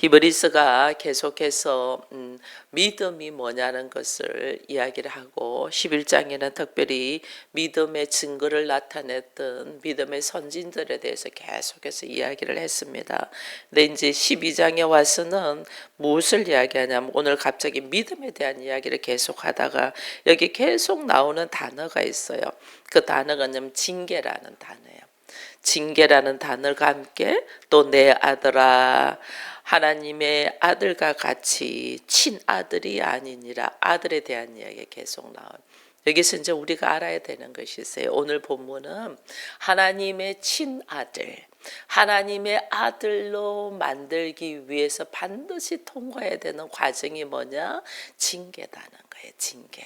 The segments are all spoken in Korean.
히브리서가 계속해서 믿음이 뭐냐는 것을 이야기를 하고 11장에는 특별히 믿음의 증거를 나타냈던 믿음의 선진들에 대해서 계속해서 이야기를 했습니다. 근데 이제 12장에 와서는 무엇을 이야기하냐면 오늘 갑자기 믿음에 대한 이야기를 계속하다가 여기 계속 나오는 단어가 있어요. 그 단어가 뭐냐면 징계라는 단어예요. 징계라는 단어가 함께 또 내 아들아 하나님의 아들과 같이 친아들이 아니니라 아들에 대한 이야기가 계속 나와요. 여기서 이제 우리가 알아야 되는 것이 있어요. 오늘 본문은 하나님의 친아들, 하나님의 아들로 만들기 위해서 반드시 통과해야 되는 과정이 뭐냐? 징계다는 거예요. 징계.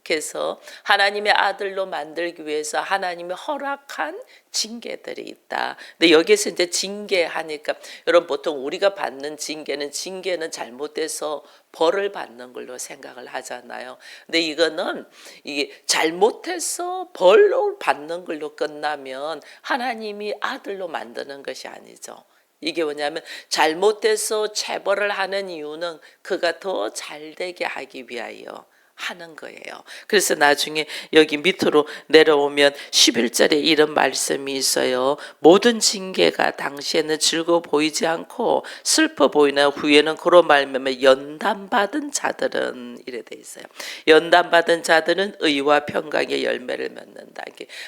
그래서 하나님의 아들로 만들기 위해서 하나님이 허락한 징계들이 있다. 근데 여기서 이제 징계하니까 여러분 보통 우리가 받는 징계는 잘못돼서 벌을 받는 걸로 생각을 하잖아요. 근데 이거는 이게 잘못해서 벌로 받는 걸로 끝나면 하나님이 아들로 만드는 것이 아니죠. 이게 뭐냐면 잘못해서 체벌을 하는 이유는 그가 더 잘되게 하기 위하여 하는 거예요. 그래서 나중에 여기 밑으로 내려오면 11절에 이런 말씀이 있어요. 모든 징계가 당시에는 즐거워 보이지 않고 슬퍼 보이나 후에는 그로 말미암아 연단받은 자들은 이래 돼 있어요. 연단받은 자들은 의와 평강의 열매를 맺는다.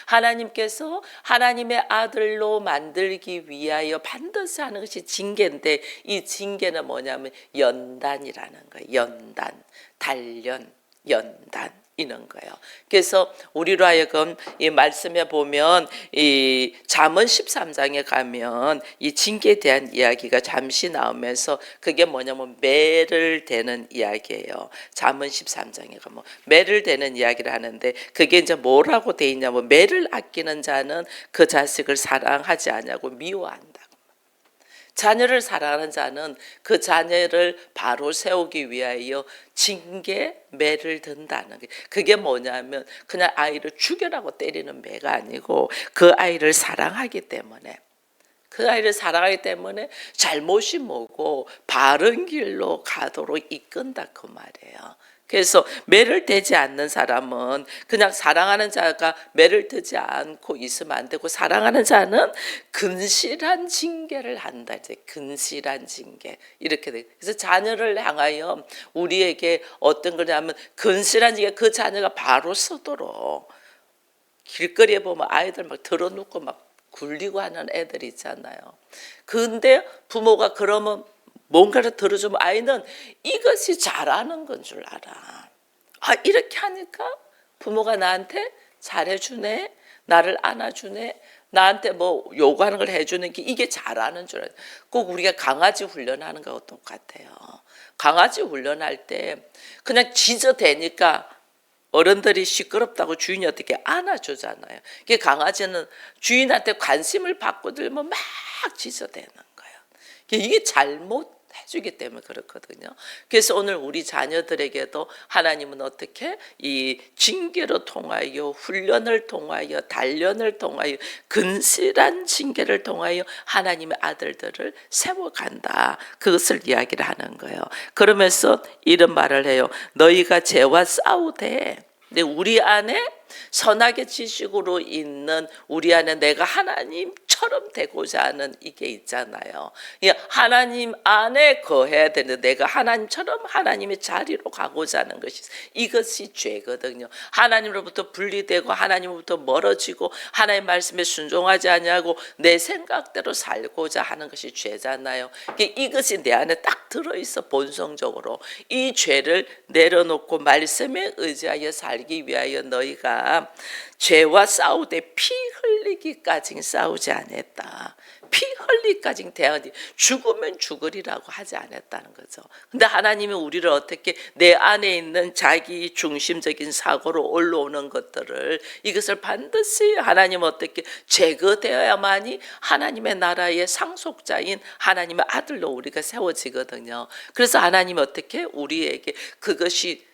하나님께서 하나님의 아들로 만들기 위하여 반드시 하는 것이 징계인데 이 징계는 뭐냐면 연단이라는 거예요. 연단, 단련, 연단 이런 거예요. 그래서 우리로 하여금 이 말씀에 보면 이 잠언 13장에 가면 이 징계에 대한 이야기가 잠시 나오면서 그게 뭐냐면 매를 대는 이야기예요. 잠언 13장에 가면 매를 대는 이야기를 하는데 그게 이제 뭐라고 돼 있냐면 매를 아끼는 자는 그 자식을 사랑하지 않냐고 미워한다. 자녀를 사랑하는 자는 그 자녀를 바로 세우기 위하여 징계 매를 든다는 게 그게 뭐냐면 그냥 아이를 죽여라고 때리는 매가 아니고 그 아이를 사랑하기 때문에 잘못이 뭐고 바른 길로 가도록 이끈다 그 말이에요. 그래서 매를 대지 않는 사람은 그냥 사랑하는 자가 매를 대지 않고 있으면 안 되고 사랑하는 자는 근실한 징계를 한다. 이제 근실한 징계 이렇게 돼. 그래서 자녀를 향하여 우리에게 어떤 거냐면 근실한 징계 그 자녀가 바로 서도록 길거리에 보면 아이들 막 들어놓고 막 굴리고 하는 애들 있잖아요. 근데 부모가 그러면 뭔가를 들어주면 아이는 이것이 잘하는 건 줄 알아. 아, 이렇게 하니까 부모가 나한테 잘해주네, 나를 안아주네, 나한테 뭐 요구하는 걸 해주는 게 이게 잘하는 줄 알아. 꼭 우리가 강아지 훈련하는 거하고 똑같아요. 강아지 훈련할 때 그냥 짖어대니까 어른들이 시끄럽다고 주인이 어떻게 안아주잖아요. 이게 강아지는 주인한테 관심을 받고 들면 막 짖어대는 거예요. 이게 잘못해주기 때문에 그렇거든요. 그래서 오늘 우리 자녀들에게도 하나님은 어떻게 이 징계로 통하여 훈련을 통하여 단련을 통하여 근실한 징계를 통하여 하나님의 아들들을 세워간다. 그것을 이야기를 하는 거예요. 그러면서 이런 말을 해요. 너희가 죄와 싸우되 근데 우리 안에 선악의 지식으로 있는 우리 안에 내가 하나님처럼 되고자 하는 이게 있잖아요. 하나님 안에 거해야 되는데 내가 하나님처럼 하나님의 자리로 가고자 하는 것이 이것이 죄거든요. 하나님으로부터 분리되고 하나님으로부터 멀어지고 하나님 말씀에 순종하지 아니하고 내 생각대로 살고자 하는 것이 죄잖아요. 이것이 내 안에 딱 들어있어. 본성적으로 이 죄를 내려놓고 말씀에 의지하여 살기 위하여 너희가 죄와 싸우되 피 흘리기까지 싸우지 않았다. 피 흘리기까지 대하니 죽으면 죽으리라고 하지 않았다는 거죠. 근데 하나님이 우리를 어떻게 내 안에 있는 자기 중심적인 사고로 올라오는 것들을 이것을 반드시 하나님 어떻게 제거되어야만이 하나님의 나라의 상속자인 하나님의 아들로 우리가 세워지거든요. 그래서 하나님이 어떻게 우리에게 그것이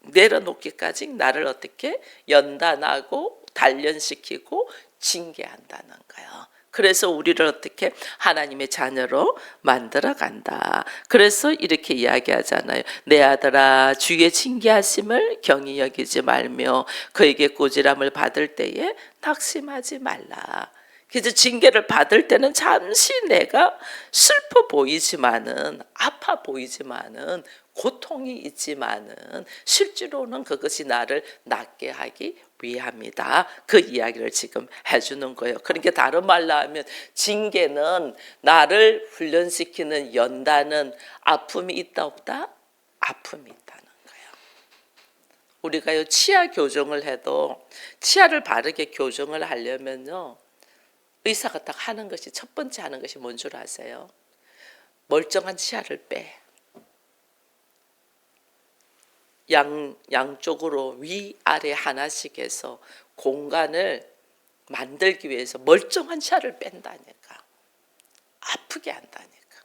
내려놓기까지 나를 어떻게 연단하고 단련시키고 징계한다는 거예요. 그래서 우리를 어떻게 하나님의 자녀로 만들어 간다. 그래서 이렇게 이야기하잖아요. 내 아들아 주의 징계하심을 경히 여기지 말며 그에게 꾸지람을 받을 때에 낙심하지 말라. 그래서 징계를 받을 때는 잠시 내가 슬퍼 보이지만은 아파 보이지만은 고통이 있지만은 실제로는 그것이 나를 낫게 하기 위함이다. 그 이야기를 지금 해주는 거예요. 그러니까 다른 말로 하면 징계는 나를 훈련시키는 연다는 아픔이 있다 없다? 아픔이 있다는 거예요. 우리가요 치아 교정을 해도 치아를 바르게 교정을 하려면요 의사가 딱 하는 것이 첫 번째 하는 것이 뭔 줄 아세요? 멀쩡한 치아를 빼. 양쪽으로 위아래 하나씩 해서 공간을 만들기 위해서 멀쩡한 치아를 뺀다니까. 아프게 한다니까.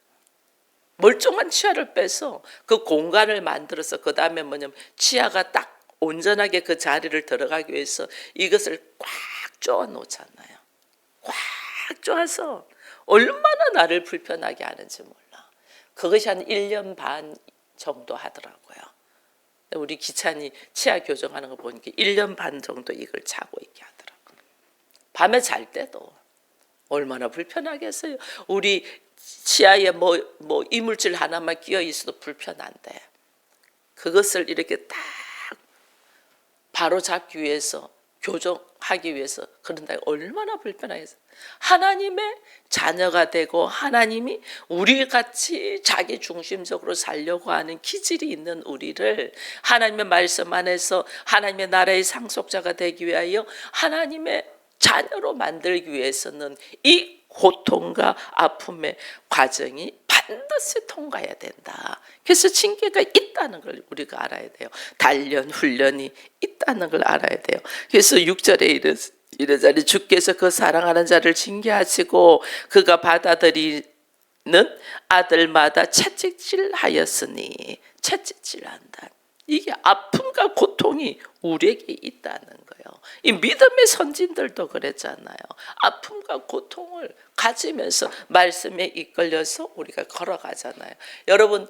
멀쩡한 치아를 빼서 그 공간을 만들어서 그 다음에 뭐냐면 치아가 딱 온전하게 그 자리를 들어가기 위해서 이것을 꽉 조아 놓잖아요. 꽉 조아서 얼마나 나를 불편하게 하는지 몰라. 그것이 한 1년 반 정도 하더라고요. 우리 기찬이 치아 교정하는 거 보니까 1년 반 정도 이걸 차고 있게 하더라고요. 밤에 잘 때도 얼마나 불편하겠어요. 우리 치아에 뭐 이물질 하나만 끼어 있어도 불편한데 그것을 이렇게 딱 바로 잡기 위해서 교정하기 위해서 그런다. 얼마나 불편하겠어요. 하나님의 자녀가 되고 하나님이 우리같이 자기 중심적으로 살려고 하는 기질이 있는 우리를 하나님의 말씀 안에서 하나님의 나라의 상속자가 되기 위하여 하나님의 자녀로 만들기 위해서는 이 고통과 아픔의 과정이 반드시 통과해야 된다. 그래서 징계가 있다는 걸 우리가 알아야 돼요. 단련, 훈련이 있다는 걸 알아야 돼요. 그래서 6절에 이르자니 주께서 그 사랑하는 자를 징계하시고 그가 받아들이는 아들마다 채찍질하였으니 채찍질한다. 이게 아픔과 고통이 우리에게 있다는 거예요. 이 믿음의 선진들도 그랬잖아요. 아픔과 고통을 가지면서 말씀에 이끌려서 우리가 걸어가잖아요. 여러분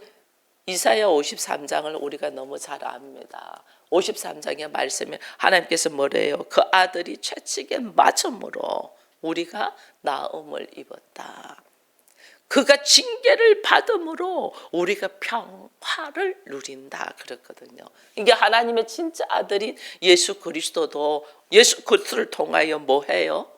이사야 53장을 우리가 너무 잘 압니다. 53장의 말씀에 하나님께서 뭐래요? 그 아들이 채찍에 맞음으로 우리가 나음을 입었다. 그가 징계를 받음으로 우리가 평화를 누린다 그랬거든요. 이게 하나님의 진짜 아들인 예수 그리스도도 예수 그리스도를 통하여 뭐 해요?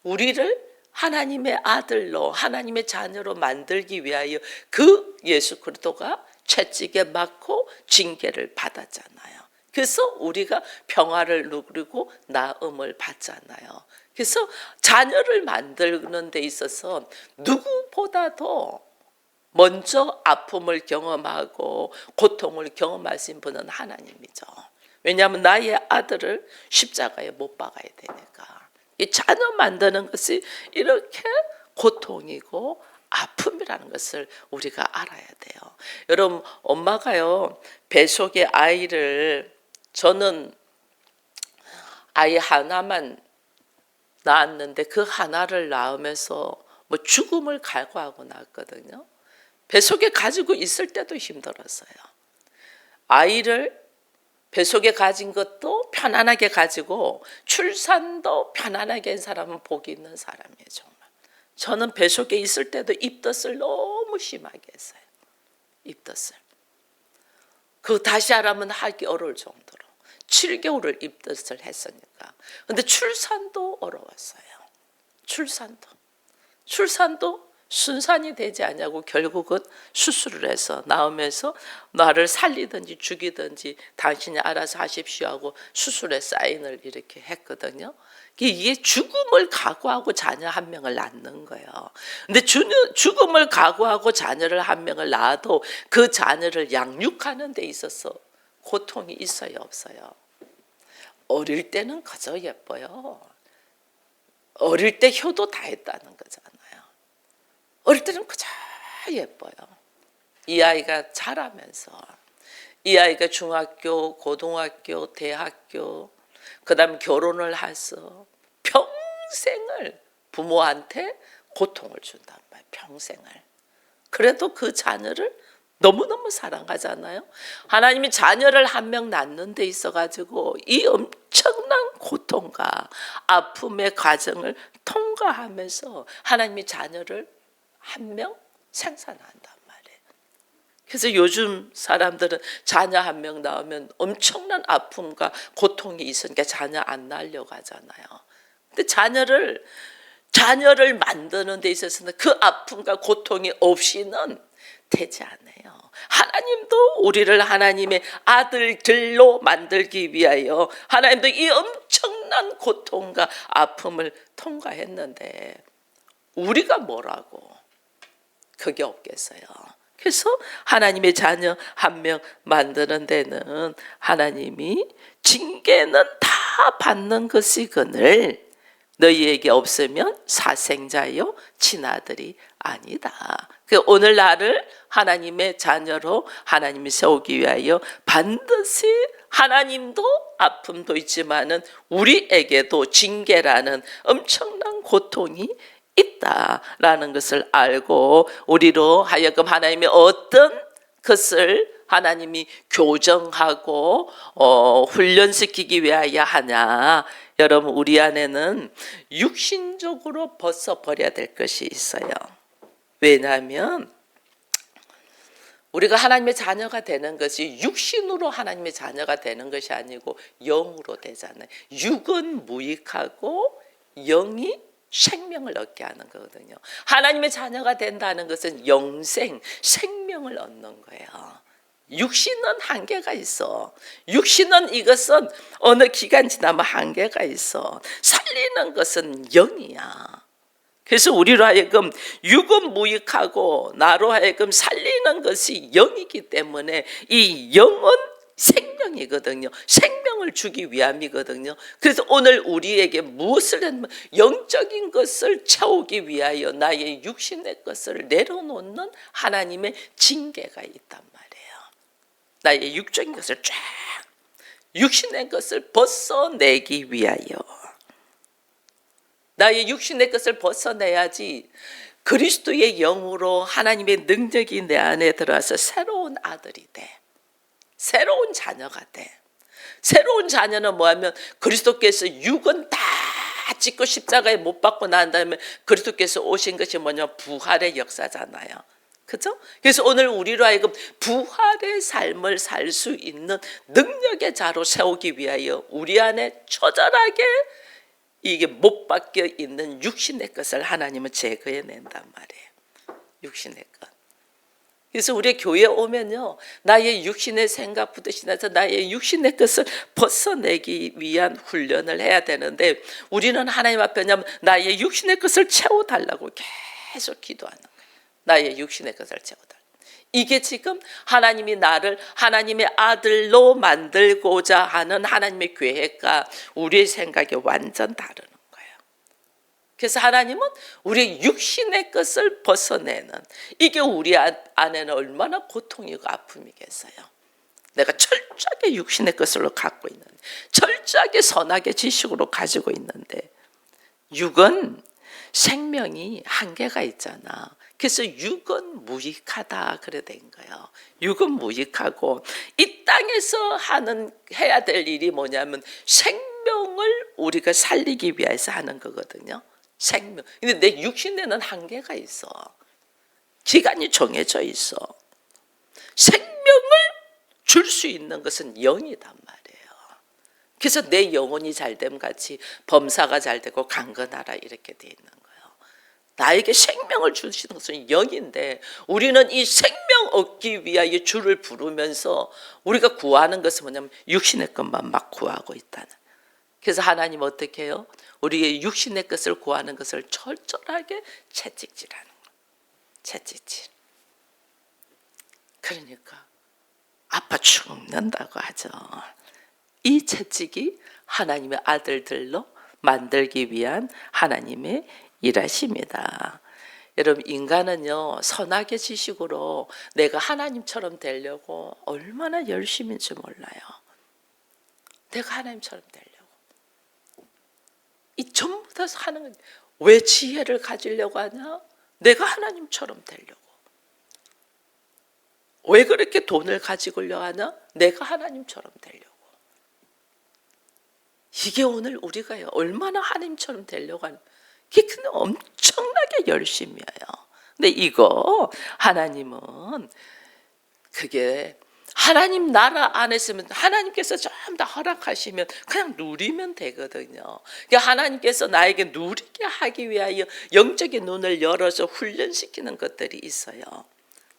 우리를 하나님의 아들로 하나님의 자녀로 만들기 위하여 그 예수 그리스도가 채찍에 맞고 징계를 받았잖아요. 그래서 우리가 평화를 누리고 나음을 받잖아요. 그래서 자녀를 만드는 데 있어서 누구보다도 먼저 아픔을 경험하고 고통을 경험하신 분은 하나님이죠. 왜냐하면 나의 아들을 십자가에 못 박아야 되니까. 이 자녀 만드는 것이 이렇게 고통이고 아픔이라는 것을 우리가 알아야 돼요. 여러분 엄마가요 뱃속에 아이를 저는 아이 하나만 낳았는데 그 하나를 낳으면서 뭐 죽음을 각오하고 낳았거든요. 뱃속에 가지고 있을 때도 힘들었어요. 아이를 뱃속에 가진 것도 편안하게 가지고 출산도 편안하게 한 사람은 복이 있는 사람이에요. 정말. 저는 뱃속에 있을 때도 입덧을 너무 심하게 했어요. 입덧을. 그 다시 하라면 하기 어려울 정도로 7개월을 입덧을 했으니까. 근데 출산도 어려웠어요. 출산도 순산이 되지 않냐고 결국은 수술을 해서 나오면서 나를 살리든지 죽이든지 당신이 알아서 하십시오 하고 수술에 사인을 이렇게 했거든요. 이게 죽음을 각오하고 자녀 한 명을 낳는 거예요. 근데 죽음을 각오하고 자녀를 한 명을 낳아도 그 자녀를 양육하는 데 있어서 고통이 있어요, 없어요? 어릴 때는 그저 예뻐요. 어릴 때 효도 다 했다는 거잖아요. 어릴 때는 그저 예뻐요. 이 아이가 자라면서 이 아이가 중학교, 고등학교, 대학교, 그 다음에 결혼을 해서 평생을 부모한테 고통을 준단 말이에요. 평생을. 그래도 그 자녀를 너무너무 사랑하잖아요. 하나님이 자녀를 한 명 낳는 데 있어가지고 이 엄청난 고통과 아픔의 과정을 통과하면서 하나님이 자녀를 한 명 생산한단 말이에요. 그래서 요즘 사람들은 자녀 한 명 낳으면 엄청난 아픔과 고통이 있으니까 자녀 안 낳으려고 하잖아요. 근데 자녀를 만드는 데 있어서는 그 아픔과 고통이 없이는 되지 않아요. 하나님도 우리를 하나님의 아들들로 만들기 위하여 하나님도 이 엄청난 고통과 아픔을 통과했는데 우리가 뭐라고 그게 없겠어요. 그래서 하나님의 자녀 한 명 만드는 데는 하나님이 징계는 다 받는 것이거늘 너희에게 없으면 사생자요 친아들이 아니다. 오늘 나를 하나님의 자녀로 하나님이 세우기 위하여 반드시 하나님도 아픔도 있지만은 우리에게도 징계라는 엄청난 고통이 있다라는 것을 알고 우리로 하여금 하나님의 어떤 것을 하나님이 교정하고 훈련시키기 위하여 하냐. 여러분 우리 안에는 육신적으로 벗어버려야 될 것이 있어요. 왜냐하면 우리가 하나님의 자녀가 되는 것이 육신으로 하나님의 자녀가 되는 것이 아니고 영으로 되잖아요. 육은 무익하고 영이 생명을 얻게 하는 거거든요. 하나님의 자녀가 된다는 것은 영생, 생명을 얻는 거예요. 육신은 한계가 있어. 육신은 이것은 어느 기간 지나면 한계가 있어. 살리는 것은 영이야. 그래서 우리로 하여금 육은 무익하고 나로 하여금 살리는 것이 영이기 때문에 이 영은 생명이거든요. 생명을 주기 위함이거든요. 그래서 오늘 우리에게 무엇을 했냐면 영적인 것을 채우기 위하여 나의 육신의 것을 내려놓는 하나님의 징계가 있단 말이에요. 나의 육적인 것을 쫙 육신의 것을 벗어내기 위하여 나의 육신의 것을 벗어내야지 그리스도의 영으로 하나님의 능력이 내 안에 들어와서 새로운 아들이 돼. 새로운 자녀가 돼. 새로운 자녀는 뭐하면 그리스도께서 육은 다 찢고 십자가에 못 박고 난 다음에 그리스도께서 오신 것이 뭐냐 부활의 역사잖아요. 그죠? 그래서 오늘 우리로 하여금 부활의 삶을 살 수 있는 능력의 자로 세우기 위하여 우리 안에 처절하게 이게 못 박혀 있는 육신의 것을 하나님은 제거해낸단 말이에요. 육신의 것. 그래서 우리 교회에 오면요, 나의 육신의 생각부터 시작해서 나의 육신의 것을 벗어내기 위한 훈련을 해야 되는데 우리는 하나님 앞에 오면 나의 육신의 것을 채워달라고 계속 기도하는 거예요. 나의 육신의 것을 채워달라. 이게 지금 하나님이 나를 하나님의 아들로 만들고자 하는 하나님의 계획과 우리의 생각이 완전 다르는 거예요. 그래서 하나님은 우리의 육신의 것을 벗어내는 이게 우리 안에는 얼마나 고통이고 아픔이겠어요. 내가 철저하게 육신의 것으로 갖고 있는데 철저하게 선악의 지식으로 가지고 있는데 육은 생명이 한계가 있잖아. 그래서 육은 무익하다 그래 된 거예요. 육은 무익하고 이 땅에서 해야 될 일이 뭐냐면 생명을 우리가 살리기 위해서 하는 거거든요. 생명. 근데 내 육신에는 한계가 있어. 기간이 정해져 있어. 생명을 줄 수 있는 것은 영이단 말이에요. 그래서 내 영혼이 잘됨 같이 범사가 잘 되고 강건하라 이렇게 돼 있는 거예요. 나에게 생명을 주시는 것은 영인데 우리는 이 생명 얻기 위하여 주를 부르면서 우리가 구하는 것은 뭐냐면 육신의 것만 막 구하고 있다는. 그래서 하나님 어떻게 해요? 우리의 육신의 것을 구하는 것을 철저하게 채찍질하는 거예요. 채찍질. 그러니까 아파 죽는다고 하죠. 이 채찍이 하나님의 아들들로 만들기 위한 하나님의 일하십니다. 여러분 인간은요 선악의 지식으로 내가 하나님처럼 되려고 얼마나 열심인지 몰라요. 내가 하나님처럼 되려고 이 전부 다 하는 건 왜 지혜를 가지려고 하냐? 내가 하나님처럼 되려고. 왜 그렇게 돈을 가지고려 하냐? 내가 하나님처럼 되려고. 이게 오늘 우리가 얼마나 하나님처럼 되려고 하는, 이게 근데 엄청나게 열심이에요. 근데 이거 하나님은 그게 하나님 나라 안에 있으면 하나님께서 전부 다 허락하시면 그냥 누리면 되거든요. 그러니까 하나님께서 나에게 누리게 하기 위하여 영적인 눈을 열어서 훈련시키는 것들이 있어요.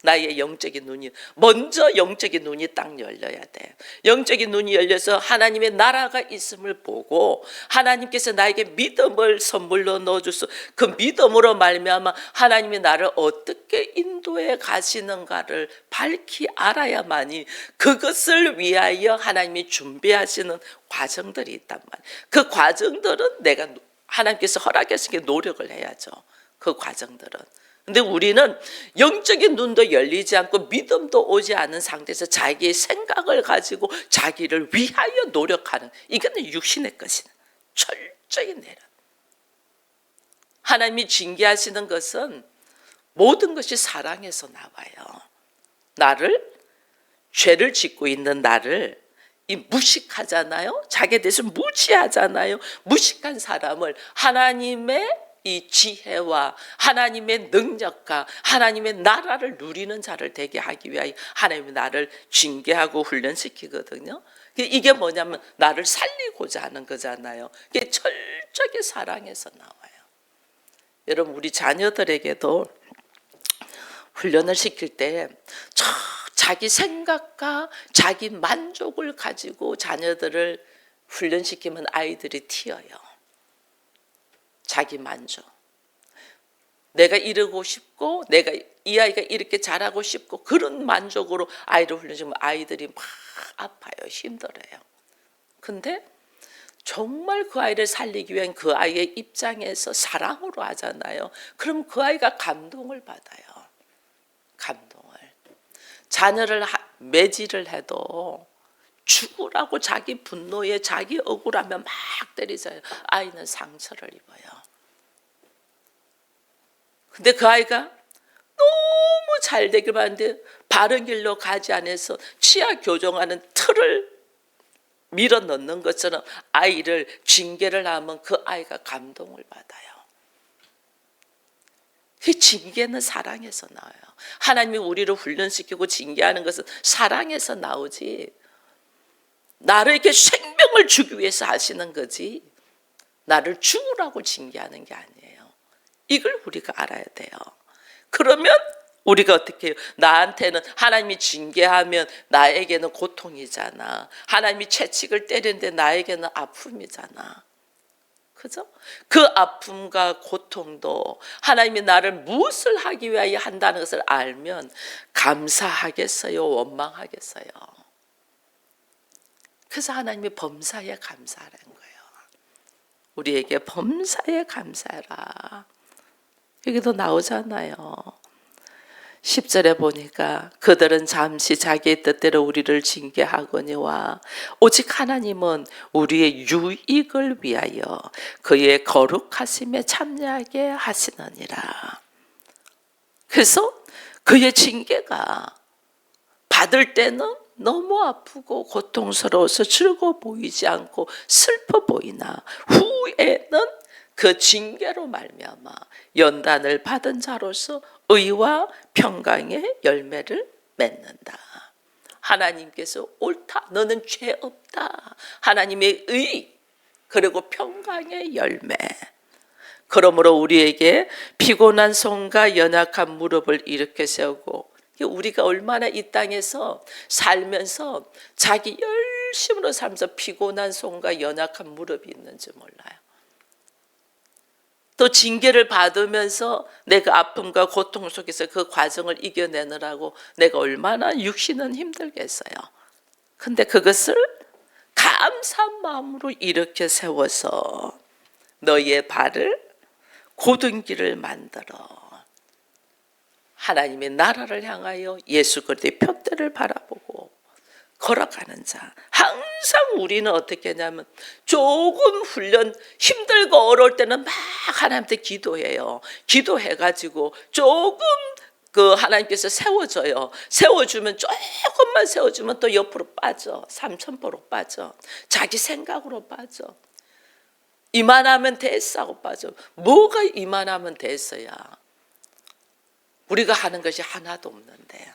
나의 영적인 눈이, 먼저 영적인 눈이 딱 열려야 돼. 영적인 눈이 열려서 하나님의 나라가 있음을 보고 하나님께서 나에게 믿음을 선물로 넣어줘서 그 믿음으로 말미암아 하나님이 나를 어떻게 인도해 가시는가를 밝히 알아야만이 그것을 위하여 하나님이 준비하시는 과정들이 있단 말이에요. 그 과정들은 내가 하나님께서 허락하시게 노력을 해야죠. 그 과정들은. 근데 우리는 영적인 눈도 열리지 않고 믿음도 오지 않은 상태에서 자기의 생각을 가지고 자기를 위하여 노력하는, 이거는 육신의 것이다. 철저히 내려. 하나님이 징계하시는 것은 모든 것이 사랑에서 나와요. 나를, 죄를 짓고 있는 나를 무식하잖아요. 자기에 대해서 무지하잖아요. 무식한 사람을 하나님의 이 지혜와 하나님의 능력과 하나님의 나라를 누리는 자를 되게 하기 위하여 하나님이 나를 징계하고 훈련시키거든요. 이게 뭐냐면 나를 살리고자 하는 거잖아요. 이게 철저하게 사랑에서 나와요. 여러분, 우리 자녀들에게도 훈련을 시킬 때 자기 생각과 자기 만족을 가지고 자녀들을 훈련시키면 아이들이 튀어요. 자기 만족. 내가 이러고 싶고 내가 이 아이가 이렇게 잘하고 싶고 그런 만족으로 아이를 훈련시키면 아이들이 막 아파요. 힘들어요. 근데 정말 그 아이를 살리기 위한 그 아이의 입장에서 사랑으로 하잖아요. 그럼 그 아이가 감동을 받아요. 감동을. 자녀를 매질을 해도 죽으라고 자기 분노에 자기 억울하면 막 때리잖아요. 아이는 상처를 입어요. 근데 그 아이가 너무 잘 되길 바라는데 바른 길로 가지 않아서 치아 교정하는 틀을 밀어 넣는 것처럼 아이를 징계를 하면 그 아이가 감동을 받아요. 그 징계는 사랑에서 나와요. 하나님이 우리를 훈련시키고 징계하는 것은 사랑에서 나오지, 나를 이렇게 생명을 주기 위해서 하시는 거지 나를 죽으라고 징계하는 게 아니에요. 이걸 우리가 알아야 돼요. 그러면 우리가 어떻게 해요? 나한테는 하나님이 징계하면 나에게는 고통이잖아. 하나님이 채찍을 때리는데 나에게는 아픔이잖아. 그죠? 그 아픔과 고통도 하나님이 나를 무엇을 하기 위하여 한다는 것을 알면 감사하겠어요? 원망하겠어요? 그래서 하나님이 범사에 감사하라는 거예요. 우리에게 범사에 감사해라. 여기도 나오잖아요. 10절에 보니까 그들은 잠시 자기의 뜻대로 우리를 징계하거니와 오직 하나님은 우리의 유익을 위하여 그의 거룩하심에 참여하게 하시느니라. 그래서 그의 징계가 받을 때는 너무 아프고 고통스러워서 즐거워 보이지 않고 슬퍼 보이나 후에는 그 징계로 말미암아 연단을 받은 자로서 의와 평강의 열매를 맺는다. 하나님께서 옳다, 너는 죄 없다. 하나님의 의 그리고 평강의 열매. 그러므로 우리에게 피곤한 손과 연약한 무릎을 일으켜 세우고, 우리가 얼마나 이 땅에서 살면서 자기 열심으로 살면서 피곤한 손과 연약한 무릎이 있는지 몰라요. 또 징계를 받으면서 내가 아픔과 고통 속에서 그 과정을 이겨내느라고 내가 얼마나 육신은 힘들겠어요. 근데 그것을 감사한 마음으로 일으켜 세워서 너희의 발을 곧은 길을 만들어 하나님의 나라를 향하여 예수 그리스도의 표대를 바라보고 걸어가는 자, 항상 항상 우리는 어떻게 하냐면 조금 훈련 힘들고 어려울 때는 막 하나님한테 기도해요. 기도해가지고 조금 그 하나님께서 세워줘요. 세워주면 조금만 세워주면 또 옆으로 빠져. 삼천포로 빠져. 자기 생각으로 빠져. 이만하면 됐어 하고 빠져. 뭐가 이만하면 됐어야. 우리가 하는 것이 하나도 없는데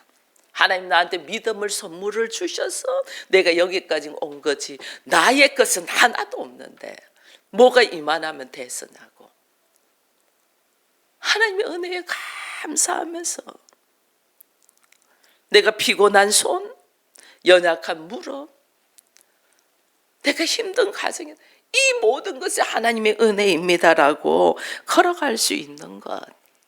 하나님 나한테 믿음을 선물을 주셔서 내가 여기까지 온 거지. 나의 것은 하나도 없는데 뭐가 이만하면 됐으냐고. 하나님의 은혜에 감사하면서 내가 피곤한 손, 연약한 무릎, 내가 힘든 가정에 이 모든 것이 하나님의 은혜입니다라고 걸어갈 수 있는 것,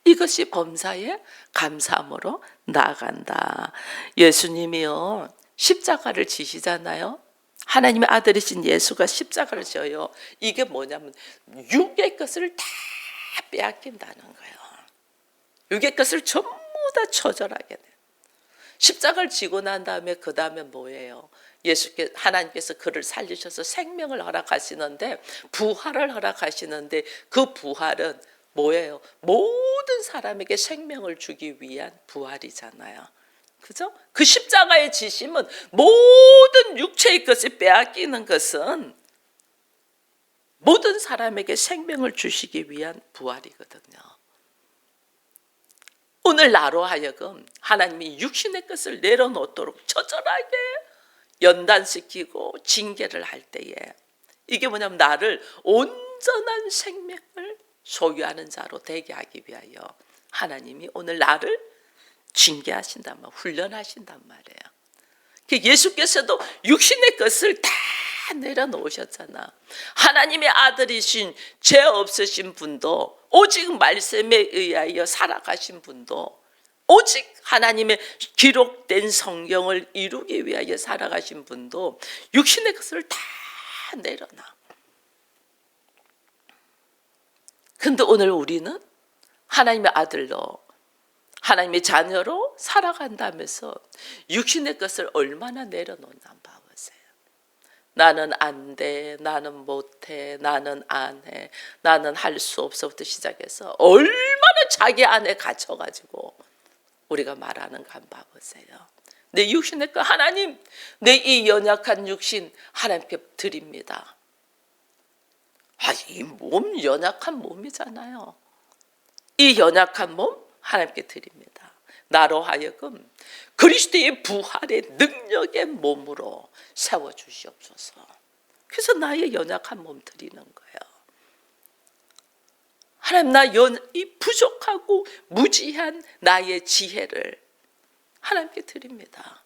이것이 범사에 감사함으로 나아간다. 예수님이요 십자가를 지시잖아요. 하나님의 아들이신 예수가 십자가를 져요. 이게 뭐냐면 육의 것을 다 빼앗긴다는 거예요. 육의 것을 전부 다 처절하게 돼. 십자가를 지고 난 다음에 그 다음에 뭐예요? 하나님께서 그를 살리셔서 생명을 허락하시는데 부활을 허락하시는데 그 부활은 뭐예요? 모든 사람에게 생명을 주기 위한 부활이잖아요. 그죠? 그 십자가의 지심은 모든 육체의 것을 빼앗기는 것은 모든 사람에게 생명을 주시기 위한 부활이거든요. 오늘 나로 하여금 하나님이 육신의 것을 내려놓도록 처절하게 연단시키고 징계를 할 때에 이게 뭐냐면 나를 온전한 생명을 소유하는 자로 되게 하기 위하여 하나님이 오늘 나를 징계하신단 말, 훈련하신단 말이에요. 예수께서도 육신의 것을 다 내려놓으셨잖아. 하나님의 아들이신 죄 없으신 분도 오직 말씀에 의하여 살아가신 분도 오직 하나님의 기록된 성경을 이루기 위하여 살아가신 분도 육신의 것을 다 내려놔. 근데 오늘 우리는 하나님의 아들로 하나님의 자녀로 살아간다면서 육신의 것을 얼마나 내려놓나 봐보세요. 나는 안 돼, 나는 못해, 나는 안 해, 나는 할 수 없어부터 시작해서 얼마나 자기 안에 갇혀가지고 우리가 말하는가 한번 봐보세요. 내 육신의 것 하나님, 내 이 연약한 육신 하나님께 드립니다. 이 몸 연약한 몸이잖아요. 이 연약한 몸 하나님께 드립니다. 나로 하여금 그리스도의 부활의 능력의 몸으로 세워주시옵소서. 그래서 나의 연약한 몸 드리는 거예요. 하나님 이 부족하고 무지한 나의 지혜를 하나님께 드립니다.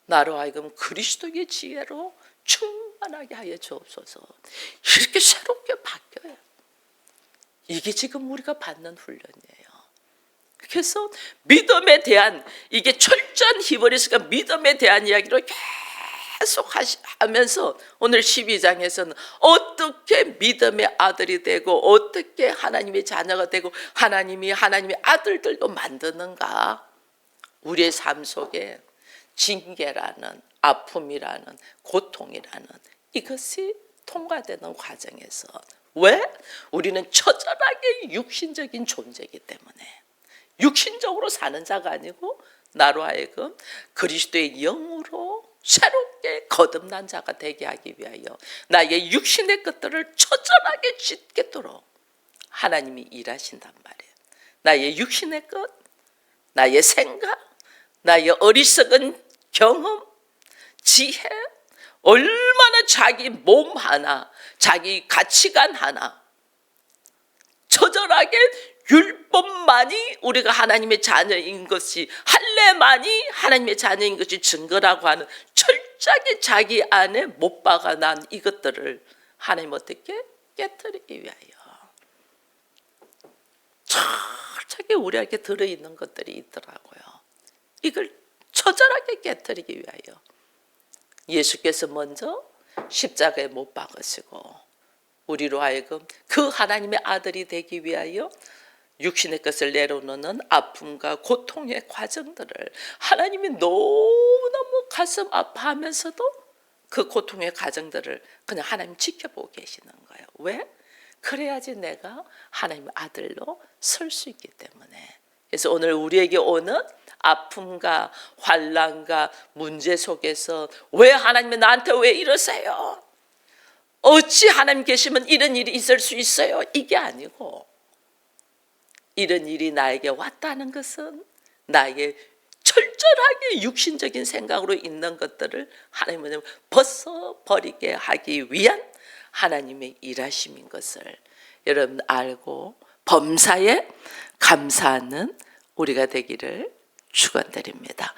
나로 하여금 그리스도의 지혜로 충만하게 하여 주옵소서. 이렇게 새롭게 바뀌어요. 이게 지금 우리가 받는 훈련이에요. 그래서 믿음에 대한 이게 철저한 히브리서가 믿음에 대한 이야기를 계속 하면서 오늘 12장에서는 어떻게 믿음의 아들이 되고 어떻게 하나님의 자녀가 되고 하나님이 하나님의 아들들도 만드는가. 우리의 삶 속에 징계라는 아픔이라는 고통이라는 이것이 통과되는 과정에서 왜? 우리는 처절하게 육신적인 존재이기 때문에 육신적으로 사는 자가 아니고 나로 하여금 그리스도의 영으로 새롭게 거듭난 자가 되게 하기 위하여 나의 육신의 것들을 처절하게 짓겠도록 하나님이 일하신단 말이에요. 나의 육신의 것, 나의 생각, 나의 어리석은 경험, 지혜, 얼마나 자기 몸 하나, 자기 가치관 하나 처절하게 율법만이 우리가 하나님의 자녀인 것이 할례만이 하나님의 자녀인 것이 증거라고 하는 철저하게 자기 안에 못 박아난 이것들을 하나님 어떻게 깨뜨리기 위하여 철저하게 우리에게 들어있는 것들이 있더라고요. 이걸 처절하게 깨뜨리기 위하여 예수께서 먼저 십자가에 못 박으시고 우리로 하여금 그 하나님의 아들이 되기 위하여 육신의 것을 내려놓는 아픔과 고통의 과정들을 하나님이 너무너무 가슴 아파하면서도 그 고통의 과정들을 그냥 하나님 지켜보고 계시는 거예요. 왜? 그래야지 내가 하나님의 아들로 설 수 있기 때문에. 그래서 오늘 우리에게 오는 아픔과 환난과 문제 속에서 왜 하나님이 나한테 왜 이러세요? 어찌 하나님 계시면 이런 일이 있을 수 있어요? 이게 아니고, 이런 일이 나에게 왔다는 것은 나에게 철저하게 육신적인 생각으로 있는 것들을 하나님은 벗어버리게 하기 위한 하나님의 일하심인 것을 여러분 알고 범사에 감사하는 우리가 되기를 축원드립니다.